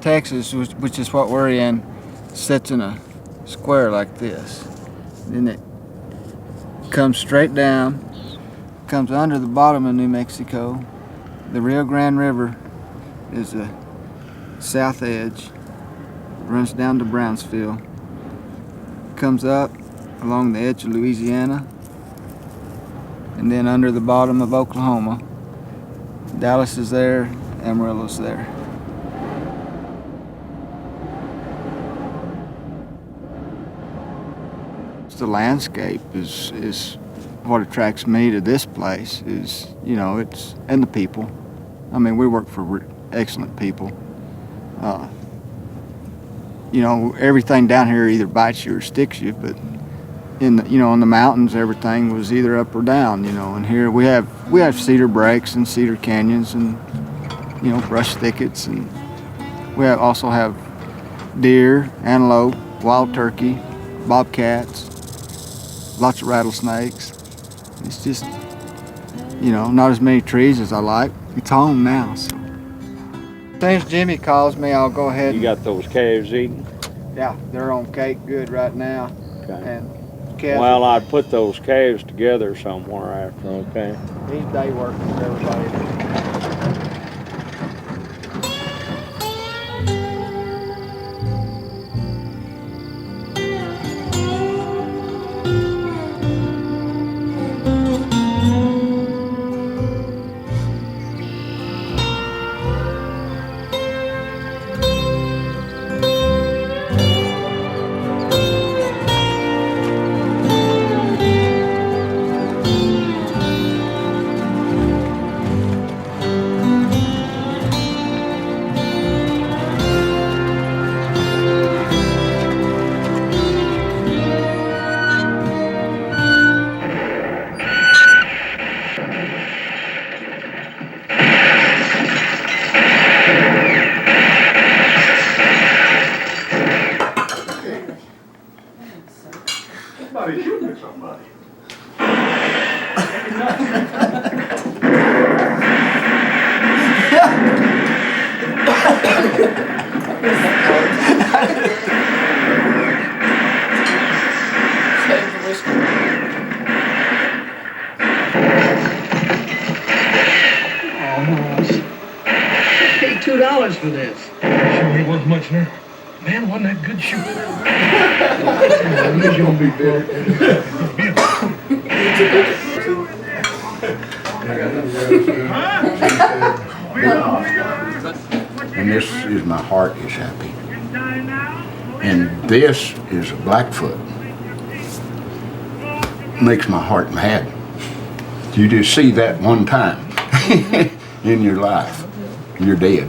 Texas, which is what we're in, sits in a square like this. Then it comes straight down, comes under the bottom of New Mexico. The Rio Grande River is the south edge, runs down to Brownsville, comes up along the edge of Louisiana, and then under the bottom of Oklahoma. Dallas is there, Amarillo's there. The landscape is what attracts me to this place. Is, you know, it's, and the people. I mean, we work for excellent people. You know, everything down here either bites you or sticks you, but in the, you know, in the mountains, everything was either up or down. You know, and here we have cedar breaks and cedar canyons and, you know, brush thickets, and we also have deer, antelope, wild turkey, bobcats, lots of rattlesnakes. It's just, you know, not as many trees as I like. It's home now. So. As soon as Jimmy calls me, I'll go ahead. You got those calves eating? Yeah, they're on cake good right now. Okay. And calves, well, I'd put those calves together somewhere after, okay? He's day working for everybody. Somebody shooting at somebody. Paid $2 for this. Sure, it wasn't much there. Man, wasn't that good shooting? He's gonna be bitter. And this is my heart is happy. And this is a Blackfoot. Makes my heart mad. You just see that one time in your life, you're dead.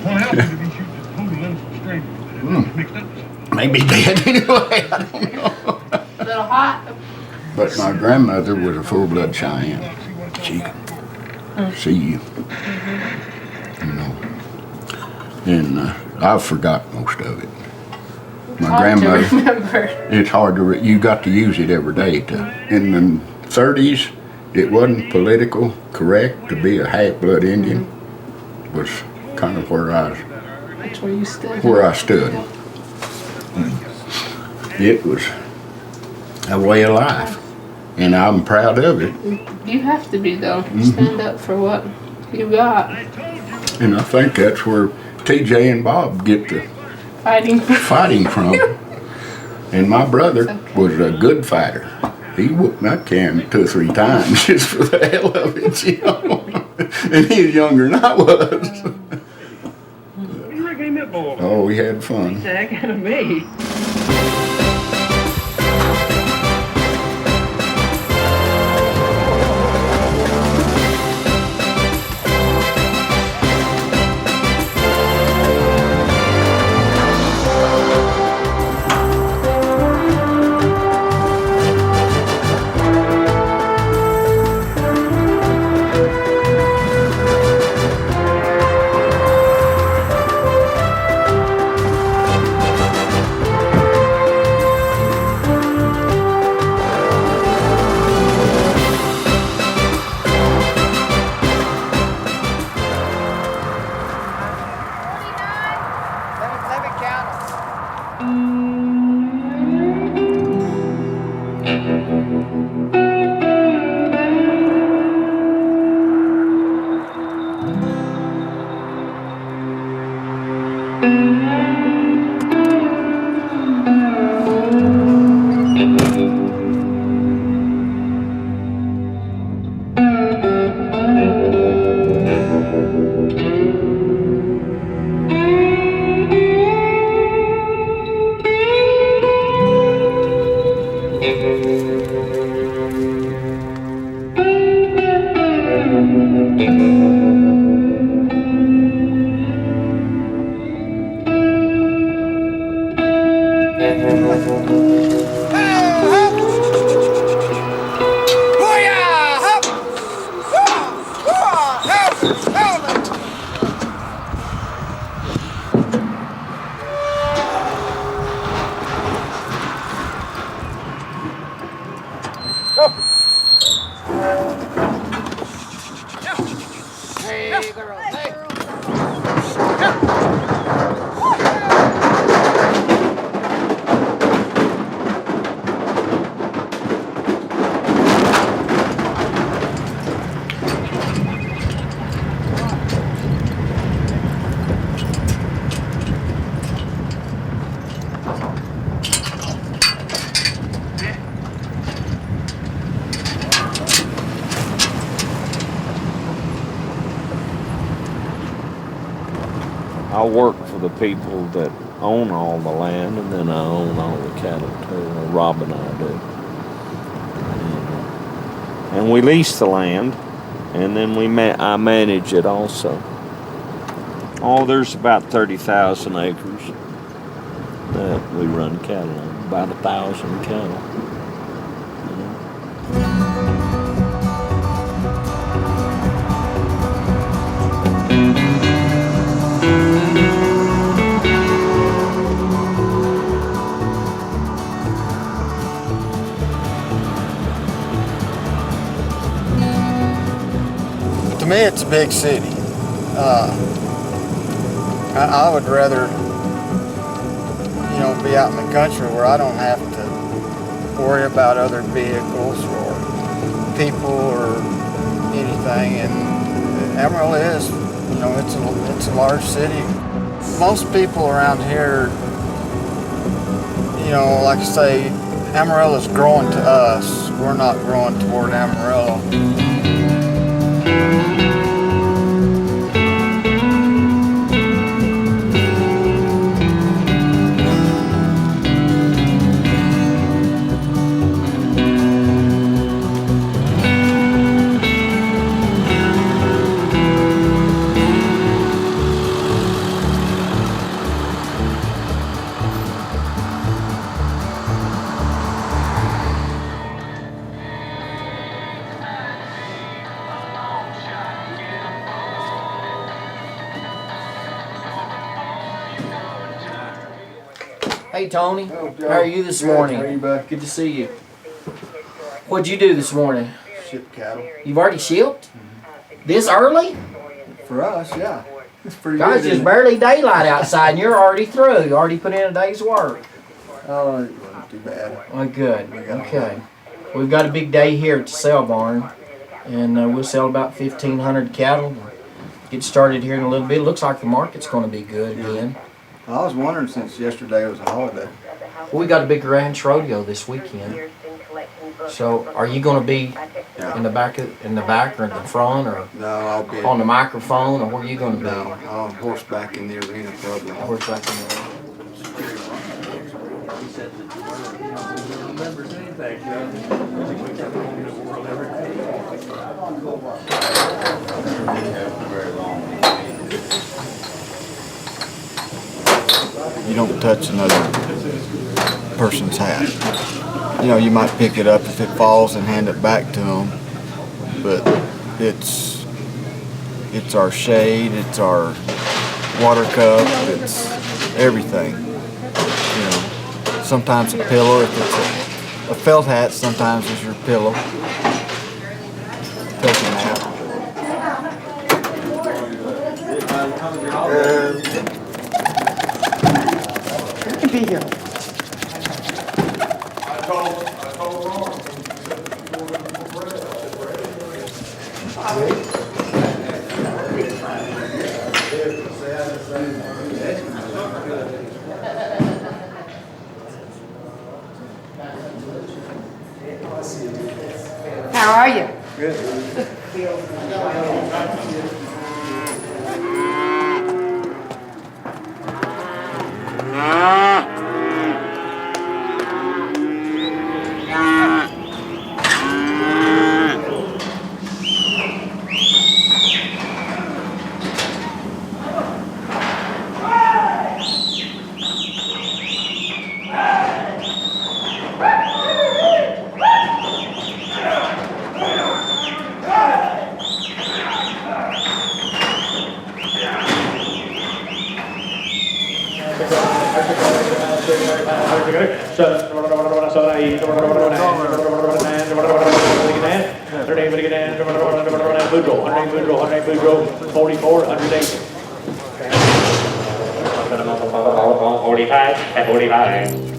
What happened if he shoots at Tony Lenson straight? Mixed up. Maybe dead anyway, I don't know. A little hot. But my grandmother was a full-blood Cheyenne. She could see you, you know. And I've forgot most of it. My grandmother, it's hard to, you got to use it every day. In the 30s, it wasn't political correct to be a half-blood Indian. Was kind of where I stood. It was a way of life, and I'm proud of it. You have to be, though. Stand up for what you got. And I think that's where TJ and Bob get the fighting from. And my brother was a good fighter. He whooped my can 2 or 3 times just for the hell of it, you know. And he was younger than I was. What do you reckon he meant, boy? Oh, we had fun. The heck out of me. I work for the people that own all the land, and then I own all the cattle too. Rob and I do. And we lease the land, and then I manage it also. Oh, there's about 30,000 acres that we run cattle on. About 1,000 cattle. To me, it's a big city. I would rather, be out in the country where I don't have to worry about other vehicles or people or anything. And Amarillo is, it's a large city. Most people around here, like I say, Amarillo's growing to us. We're not growing toward Amarillo. Hey Tony, how are you this morning? How are you, bud? Good to see you. What'd you do this morning? Ship cattle. You've already shipped? This early? For us, yeah. It's pretty Guys, good. it's isn't it? barely daylight outside and you're already through. You already put in a day's work. Oh, it wasn't too bad. Oh, good. Okay. We've got a big day here at the sale barn, and we'll sell about 1,500 cattle. Get started here in a little bit. Looks like the market's going to be good again. I was wondering since yesterday was a holiday. Well, we got a big ranch rodeo this weekend. So, are you going to be Yeah. in the back or in the front, or No, I'll be on the microphone, or where are you going to be? no, on horseback in the arena probably. Horseback in the You don't touch another person's hat. You might pick it up if it falls and hand it back to them, but it's our shade, it's our water cup, it's everything. Sometimes a pillow, if it's a felt hat, sometimes it's your pillow. Take a nap. Be here. How are you? Good. 44, 108. 45 at 45.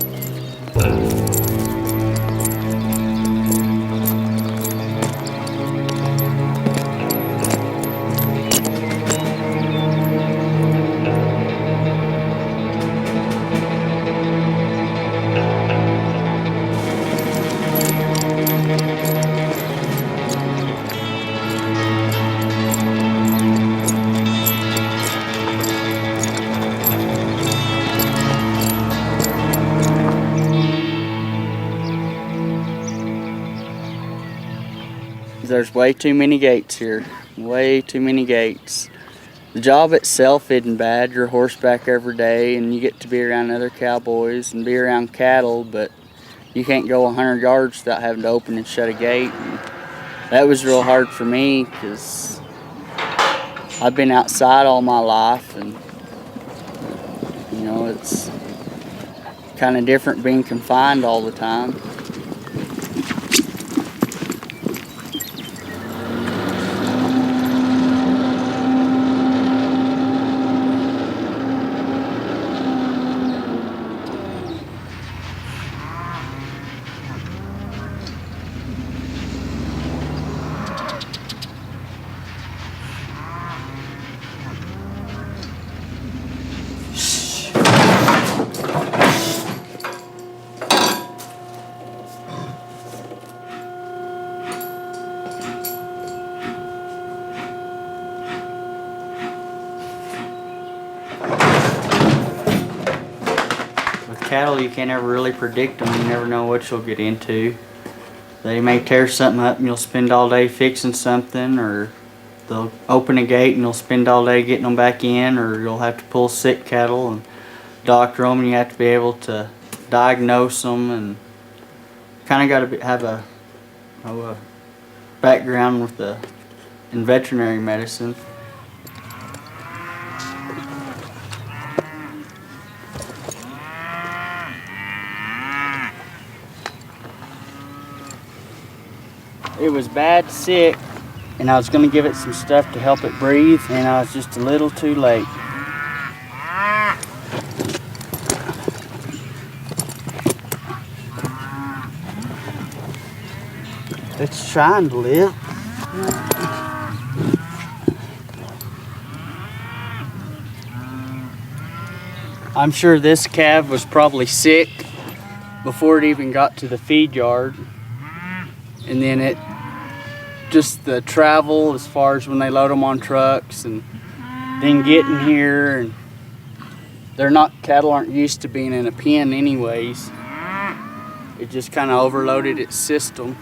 There's way too many gates here. Way too many gates. The job itself isn't bad. You're horseback every day and you get to be around other cowboys and be around cattle, but you can't go 100 yards without having to open and shut a gate. And that was real hard for me because I've been outside all my life, and you know, it's kind of different being confined all the time. Cattle, you can't ever really predict them. You never know what you'll get into. They may tear something up and you'll spend all day fixing something, or they'll open a gate and you'll spend all day getting them back in, or you'll have to pull sick cattle and doctor them, and you have to be able to diagnose them, and kind of got to have a background with in veterinary medicine. It was bad sick, and I was going to give it some stuff to help it breathe, and I was just a little too late. It's trying to live. I'm sure this calf was probably sick before it even got to the feed yard. And then just the travel as far as when they load them on trucks and then getting here, and cattle aren't used to being in a pen anyways. It just kind of overloaded its system.